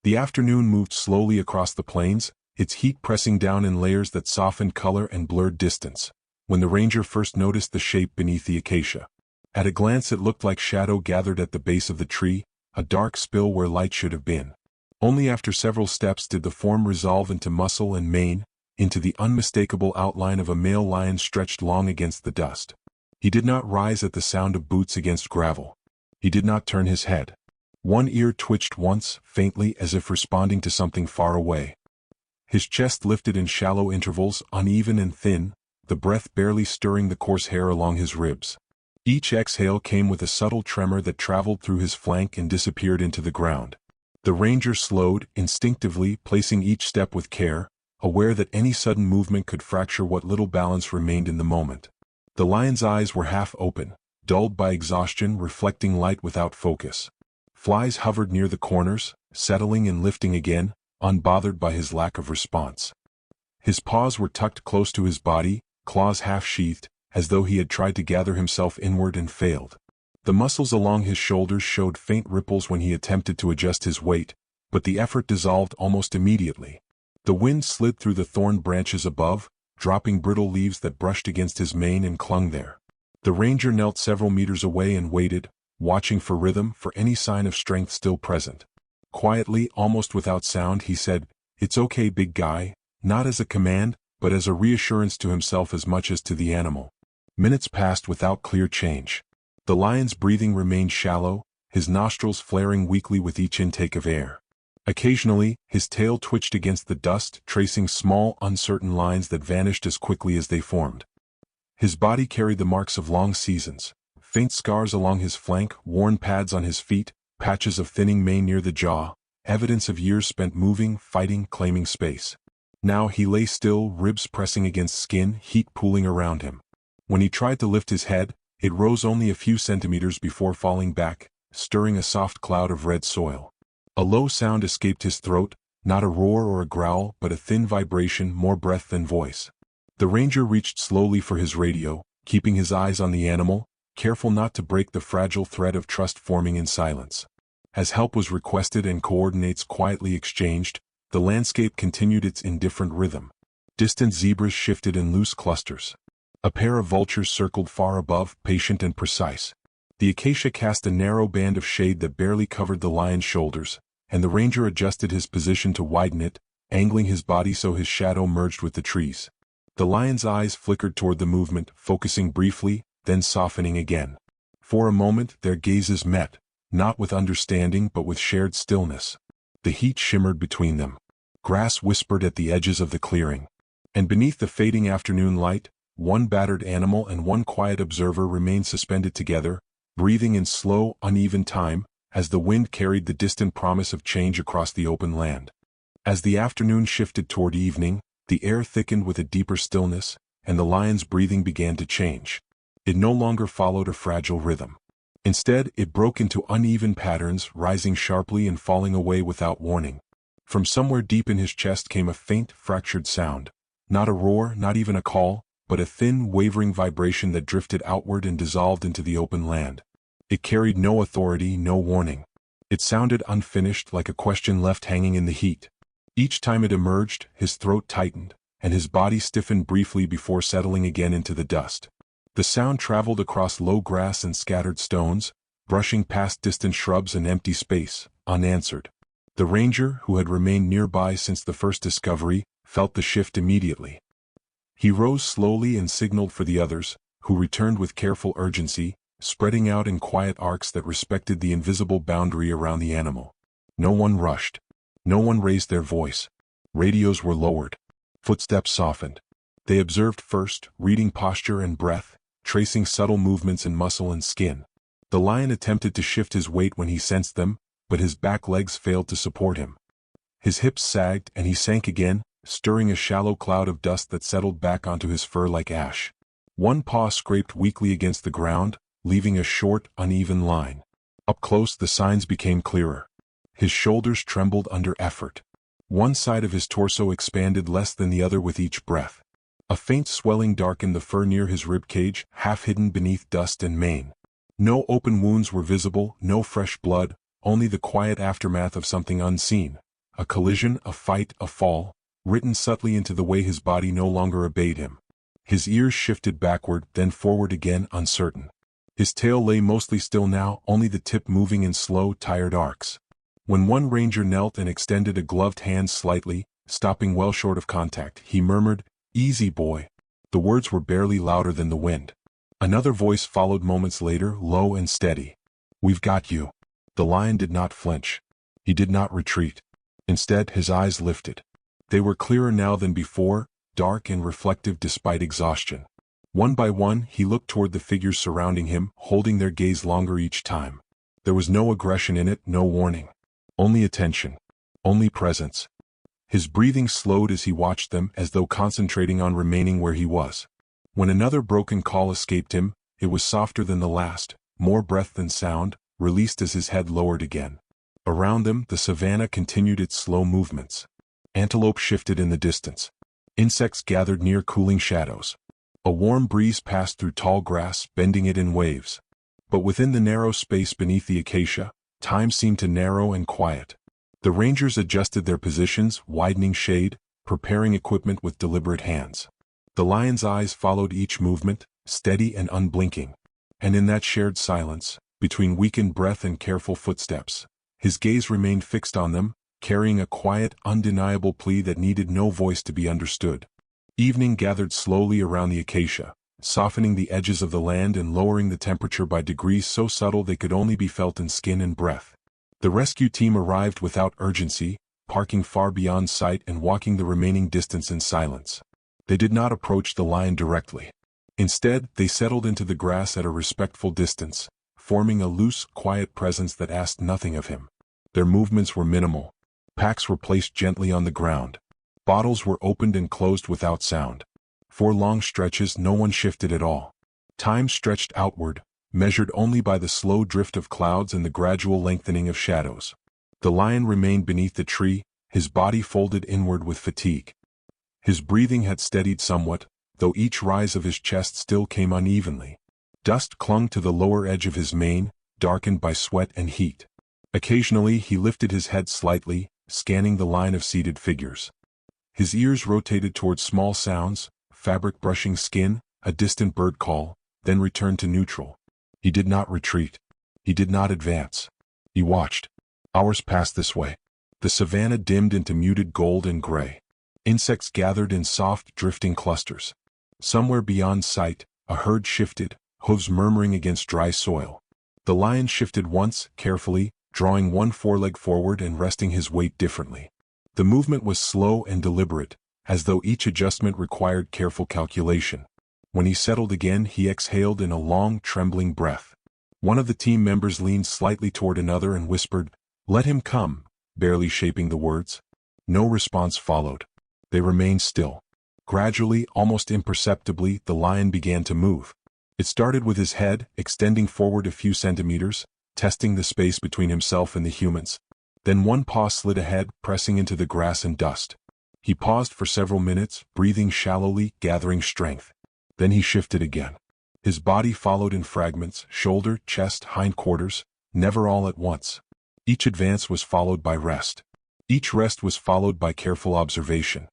The afternoon moved slowly across the plains, its heat pressing down in layers that softened color and blurred distance, when the ranger first noticed the shape beneath the acacia. At a glance it looked like shadow gathered at the base of the tree, a dark spill where light should have been. Only after several steps did the form resolve into muscle and mane, into the unmistakable outline of a male lion stretched long against the dust. He did not rise at the sound of boots against gravel. He did not turn his head. One ear twitched once, faintly, as if responding to something far away. His chest lifted in shallow intervals, uneven and thin, the breath barely stirring the coarse hair along his ribs. Each exhale came with a subtle tremor that traveled through his flank and disappeared into the ground. The ranger slowed, instinctively, placing each step with care, aware that any sudden movement could fracture what little balance remained in the moment. The lion's eyes were half open, dulled by exhaustion, reflecting light without focus. Flies hovered near the corners, settling and lifting again, unbothered by his lack of response. His paws were tucked close to his body, claws half-sheathed, as though he had tried to gather himself inward and failed. The muscles along his shoulders showed faint ripples when he attempted to adjust his weight, but the effort dissolved almost immediately. The wind slid through the thorn branches above, dropping brittle leaves that brushed against his mane and clung there. The ranger knelt several meters away and waited, watching for rhythm, for any sign of strength still present. Quietly, almost without sound, he said, "It's okay, big guy," not as a command, but as a reassurance to himself as much as to the animal. Minutes passed without clear change. The lion's breathing remained shallow, his nostrils flaring weakly with each intake of air. Occasionally, his tail twitched against the dust, tracing small, uncertain lines that vanished as quickly as they formed. His body carried the marks of long seasons, faint scars along his flank, worn pads on his feet, patches of thinning mane near the jaw, evidence of years spent moving, fighting, claiming space. Now he lay still, ribs pressing against skin, heat pooling around him. When he tried to lift his head, it rose only a few centimeters before falling back, stirring a soft cloud of red soil. A low sound escaped his throat, not a roar or a growl, but a thin vibration, more breath than voice. The ranger reached slowly for his radio, keeping his eyes on the animal, careful not to break the fragile thread of trust forming in silence. As help was requested and coordinates quietly exchanged, the landscape continued its indifferent rhythm. Distant zebras shifted in loose clusters. A pair of vultures circled far above, patient and precise. The acacia cast a narrow band of shade that barely covered the lion's shoulders, and the ranger adjusted his position to widen it, angling his body so his shadow merged with the trees. The lion's eyes flickered toward the movement, focusing briefly, then softening again. For a moment their gazes met, not with understanding but with shared stillness. The heat shimmered between them. Grass whispered at the edges of the clearing. And beneath the fading afternoon light, one battered animal and one quiet observer remained suspended together, breathing in slow, uneven time, as the wind carried the distant promise of change across the open land. As the afternoon shifted toward evening, the air thickened with a deeper stillness, and the lion's breathing began to change. It no longer followed a fragile rhythm. Instead, it broke into uneven patterns, rising sharply and falling away without warning. From somewhere deep in his chest came a faint, fractured sound. Not a roar, not even a call, but a thin, wavering vibration that drifted outward and dissolved into the open land. It carried no authority, no warning. It sounded unfinished, like a question left hanging in the heat. Each time it emerged, his throat tightened, and his body stiffened briefly before settling again into the dust. The sound traveled across low grass and scattered stones, brushing past distant shrubs and empty space, unanswered. The ranger, who had remained nearby since the first discovery, felt the shift immediately. He rose slowly and signaled for the others, who returned with careful urgency, spreading out in quiet arcs that respected the invisible boundary around the animal. No one rushed. No one raised their voice. Radios were lowered. Footsteps softened. They observed first, reading posture and breath, tracing subtle movements in muscle and skin. The lion attempted to shift his weight when he sensed them, but his back legs failed to support him. His hips sagged and he sank again, stirring a shallow cloud of dust that settled back onto his fur like ash. One paw scraped weakly against the ground, leaving a short, uneven line. Up close the signs became clearer. His shoulders trembled under effort. One side of his torso expanded less than the other with each breath. A faint swelling darkened the fur near his ribcage, half hidden beneath dust and mane. No open wounds were visible, no fresh blood, only the quiet aftermath of something unseen, a collision, a fight, a fall, written subtly into the way his body no longer obeyed him. His ears shifted backward, then forward again, uncertain. His tail lay mostly still now, only the tip moving in slow, tired arcs. When one ranger knelt and extended a gloved hand slightly, stopping well short of contact, he murmured, "Easy, boy." The words were barely louder than the wind. Another voice followed moments later, low and steady. "We've got you." The lion did not flinch. He did not retreat. Instead, his eyes lifted. They were clearer now than before, dark and reflective despite exhaustion. One by one, he looked toward the figures surrounding him, holding their gaze longer each time. There was no aggression in it, no warning. Only attention. Only presence. His breathing slowed as he watched them, as though concentrating on remaining where he was. When another broken call escaped him, it was softer than the last, more breath than sound, released as his head lowered again. Around them, the savanna continued its slow movements. Antelope shifted in the distance. Insects gathered near cooling shadows. A warm breeze passed through tall grass, bending it in waves. But within the narrow space beneath the acacia, time seemed to narrow and quiet. The rangers adjusted their positions, widening shade, preparing equipment with deliberate hands. The lion's eyes followed each movement, steady and unblinking. And in that shared silence, between weakened breath and careful footsteps, his gaze remained fixed on them, carrying a quiet, undeniable plea that needed no voice to be understood. Evening gathered slowly around the acacia, softening the edges of the land and lowering the temperature by degrees so subtle they could only be felt in skin and breath. The rescue team arrived without urgency, parking far beyond sight and walking the remaining distance in silence. They did not approach the lion directly. Instead, they settled into the grass at a respectful distance, forming a loose, quiet presence that asked nothing of him. Their movements were minimal. Packs were placed gently on the ground. Bottles were opened and closed without sound. For long stretches no one shifted at all. Time stretched outward, measured only by the slow drift of clouds and the gradual lengthening of shadows. The lion remained beneath the tree, his body folded inward with fatigue. His breathing had steadied somewhat, though each rise of his chest still came unevenly. Dust clung to the lower edge of his mane, darkened by sweat and heat. Occasionally he lifted his head slightly, scanning the line of seated figures. His ears rotated toward small sounds, fabric brushing skin, a distant bird call, then returned to neutral. He did not retreat. He did not advance. He watched. Hours passed this way. The savanna dimmed into muted gold and gray. Insects gathered in soft, drifting clusters. Somewhere beyond sight, a herd shifted, hooves murmuring against dry soil. The lion shifted once, carefully, drawing one foreleg forward and resting his weight differently. The movement was slow and deliberate, as though each adjustment required careful calculation. When he settled again, he exhaled in a long, trembling breath. One of the team members leaned slightly toward another and whispered, "Let him come," barely shaping the words. No response followed. They remained still. Gradually, almost imperceptibly, the lion began to move. It started with his head, extending forward a few centimeters, testing the space between himself and the humans. Then one paw slid ahead, pressing into the grass and dust. He paused for several minutes, breathing shallowly, gathering strength. Then he shifted again. His body followed in fragments, shoulder, chest, hindquarters, never all at once. Each advance was followed by rest. Each rest was followed by careful observation.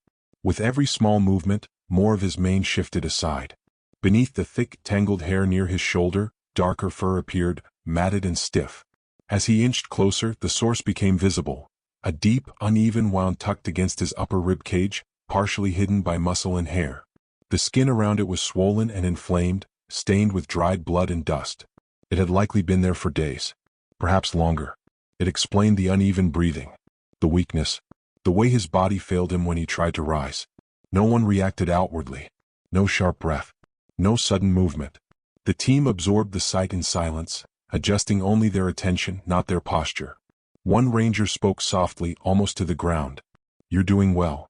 With every small movement, more of his mane shifted aside. Beneath the thick, tangled hair near his shoulder, darker fur appeared, matted and stiff. As he inched closer, the source became visible. A deep, uneven wound tucked against his upper rib cage, partially hidden by muscle and hair. The skin around it was swollen and inflamed, stained with dried blood and dust. It had likely been there for days. Perhaps longer. It explained the uneven breathing. The weakness. The way his body failed him when he tried to rise. No one reacted outwardly. No sharp breath. No sudden movement. The team absorbed the sight in silence, adjusting only their attention, not their posture. One ranger spoke softly, almost to the ground. "You're doing well."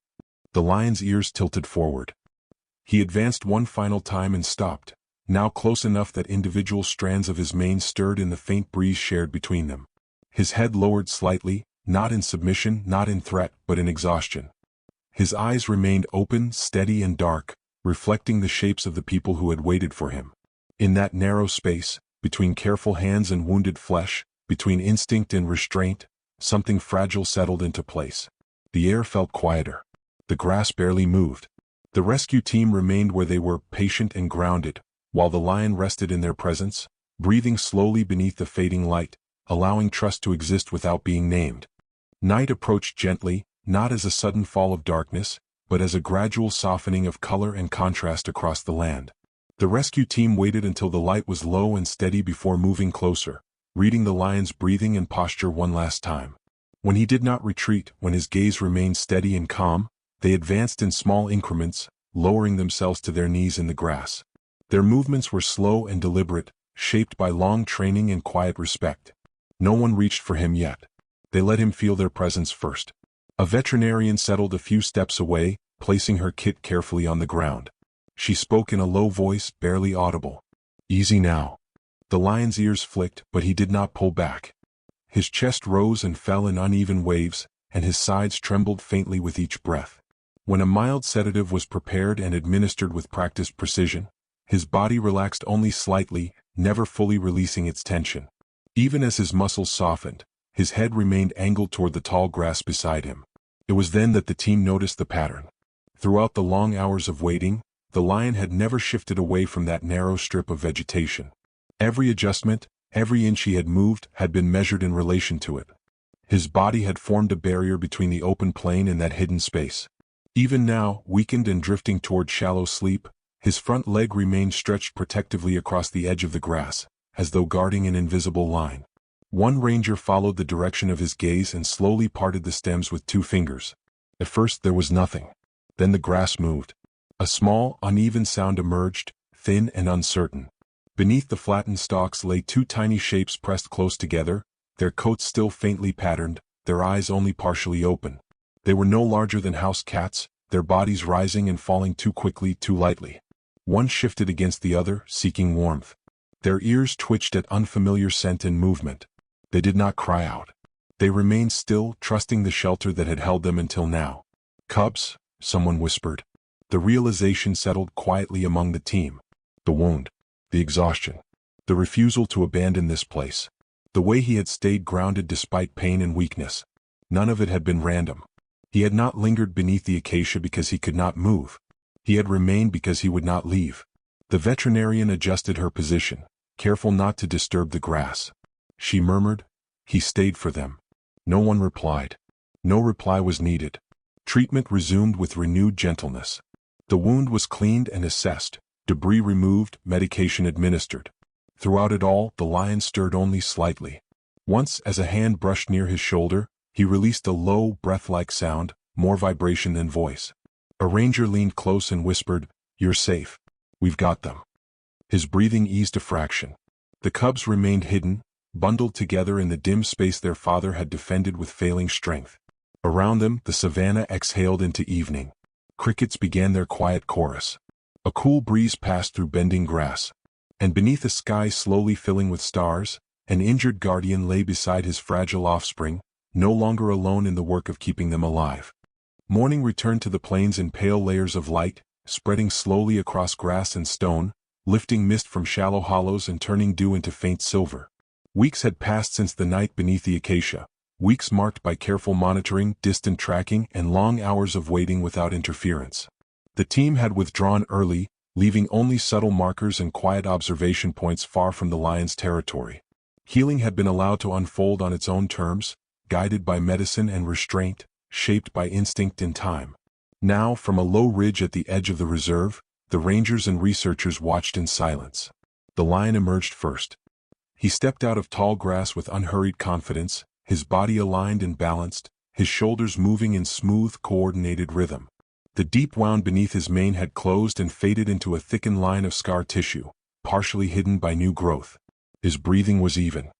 The lion's ears tilted forward. He advanced one final time and stopped, now close enough that individual strands of his mane stirred in the faint breeze shared between them. His head lowered slightly, not in submission, not in threat, but in exhaustion. His eyes remained open, steady and dark, reflecting the shapes of the people who had waited for him. In that narrow space, between careful hands and wounded flesh, between instinct and restraint, something fragile settled into place. The air felt quieter. The grass barely moved. The rescue team remained where they were, patient and grounded, while the lion rested in their presence, breathing slowly beneath the fading light, allowing trust to exist without being named. Night approached gently, not as a sudden fall of darkness, but as a gradual softening of color and contrast across the land. The rescue team waited until the light was low and steady before moving closer, reading the lion's breathing and posture one last time. When he did not retreat, when his gaze remained steady and calm, they advanced in small increments, lowering themselves to their knees in the grass. Their movements were slow and deliberate, shaped by long training and quiet respect. No one reached for him yet. They let him feel their presence first. A veterinarian settled a few steps away, placing her kit carefully on the ground. She spoke in a low voice, barely audible. "Easy now." The lion's ears flicked, but he did not pull back. His chest rose and fell in uneven waves, and his sides trembled faintly with each breath. When a mild sedative was prepared and administered with practiced precision, his body relaxed only slightly, never fully releasing its tension. Even as his muscles softened, his head remained angled toward the tall grass beside him. It was then that the team noticed the pattern. Throughout the long hours of waiting, the lion had never shifted away from that narrow strip of vegetation. Every adjustment, every inch he had moved, had been measured in relation to it. His body had formed a barrier between the open plain and that hidden space. Even now, weakened and drifting toward shallow sleep, his front leg remained stretched protectively across the edge of the grass, as though guarding an invisible line. One ranger followed the direction of his gaze and slowly parted the stems with 2 fingers. At first there was nothing. Then the grass moved. A small, uneven sound emerged, thin and uncertain. Beneath the flattened stalks lay 2 tiny shapes pressed close together, their coats still faintly patterned, their eyes only partially open. They were no larger than house cats, their bodies rising and falling too quickly, too lightly. One shifted against the other, seeking warmth. Their ears twitched at unfamiliar scent and movement. They did not cry out. They remained still, trusting the shelter that had held them until now. "Cubs," someone whispered. The realization settled quietly among the team. The wound. The exhaustion. The refusal to abandon this place. The way he had stayed grounded despite pain and weakness. None of it had been random. He had not lingered beneath the acacia because he could not move. He had remained because he would not leave. The veterinarian adjusted her position, careful not to disturb the grass. She murmured, "He stayed for them." No one replied. No reply was needed. Treatment resumed with renewed gentleness. The wound was cleaned and assessed, debris removed, medication administered. Throughout it all, the lion stirred only slightly. Once, as a hand brushed near his shoulder, he released a low, breath-like sound, more vibration than voice. A ranger leaned close and whispered, "You're safe. We've got them." His breathing eased a fraction. The cubs remained hidden, bundled together in the dim space their father had defended with failing strength. Around them, the savanna exhaled into evening. Crickets began their quiet chorus. A cool breeze passed through bending grass. And beneath a sky slowly filling with stars, an injured guardian lay beside his fragile offspring, no longer alone in the work of keeping them alive. Morning returned to the plains in pale layers of light, spreading slowly across grass and stone, lifting mist from shallow hollows and turning dew into faint silver. Weeks had passed since the night beneath the acacia, weeks marked by careful monitoring, distant tracking, and long hours of waiting without interference. The team had withdrawn early, leaving only subtle markers and quiet observation points far from the lion's territory. Healing had been allowed to unfold on its own terms, guided by medicine and restraint, shaped by instinct and time. Now, from a low ridge at the edge of the reserve, the rangers and researchers watched in silence. The lion emerged first. He stepped out of tall grass with unhurried confidence, his body aligned and balanced, his shoulders moving in smooth, coordinated rhythm. The deep wound beneath his mane had closed and faded into a thickened line of scar tissue, partially hidden by new growth. His breathing was even.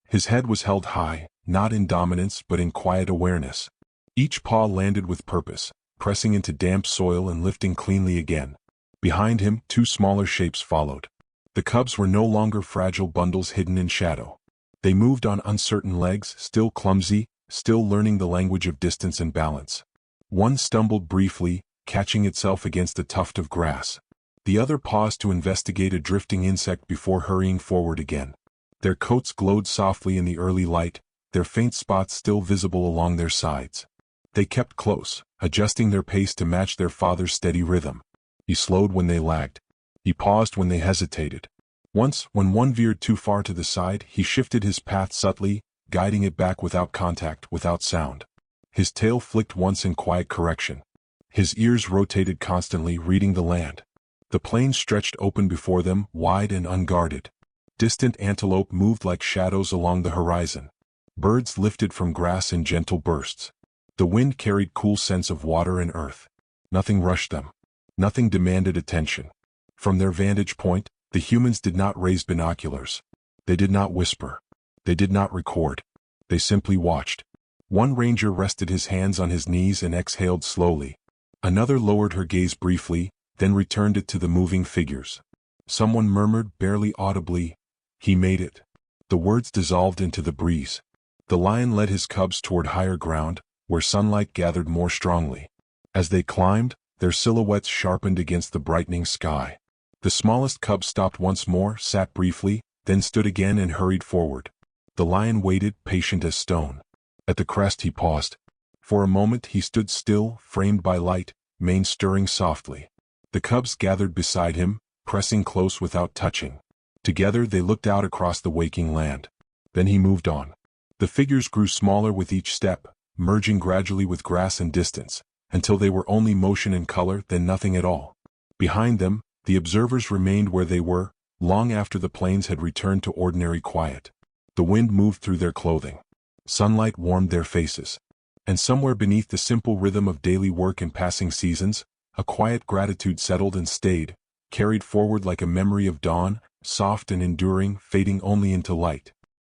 His head was held high, not in dominance but in quiet awareness. Each paw landed with purpose, pressing into damp soil and lifting cleanly again. Behind him, 2 smaller shapes followed. The cubs were no longer fragile bundles hidden in shadow. They moved on uncertain legs, still clumsy, still learning the language of distance and balance. One stumbled briefly, catching itself against a tuft of grass. The other paused to investigate a drifting insect before hurrying forward again. Their coats glowed softly in the early light, their faint spots still visible along their sides. They kept close, adjusting their pace to match their father's steady rhythm. He slowed when they lagged. He paused when they hesitated. Once, when one veered too far to the side, he shifted his path subtly, guiding it back without contact, without sound. His tail flicked once in quiet correction. His ears rotated constantly, reading the land. The plains stretched open before them, wide and unguarded. Distant antelope moved like shadows along the horizon. Birds lifted from grass in gentle bursts. The wind carried cool scents of water and earth. Nothing rushed them. Nothing demanded attention. From their vantage point, the humans did not raise binoculars. They did not whisper. They did not record. They simply watched. One ranger rested his hands on his knees and exhaled slowly. Another lowered her gaze briefly, then returned it to the moving figures. Someone murmured barely audibly, "He made it." The words dissolved into the breeze. The lion led his cubs toward higher ground, where sunlight gathered more strongly. As they climbed, their silhouettes sharpened against the brightening sky. The smallest cub stopped once more, sat briefly, then stood again and hurried forward. The lion waited, patient as stone. At the crest he paused. For a moment he stood still, framed by light, mane stirring softly. The cubs gathered beside him, pressing close without touching. Together they looked out across the waking land. Then he moved on. The figures grew smaller with each step, merging gradually with grass and distance, until they were only motion and color, then nothing at all. Behind them, the observers remained where they were, long after the plains had returned to ordinary quiet. The wind moved through their clothing. Sunlight warmed their faces. And somewhere beneath the simple rhythm of daily work and passing seasons, a quiet gratitude settled and stayed, carried forward like a memory of dawn, soft and enduring, fading only into light.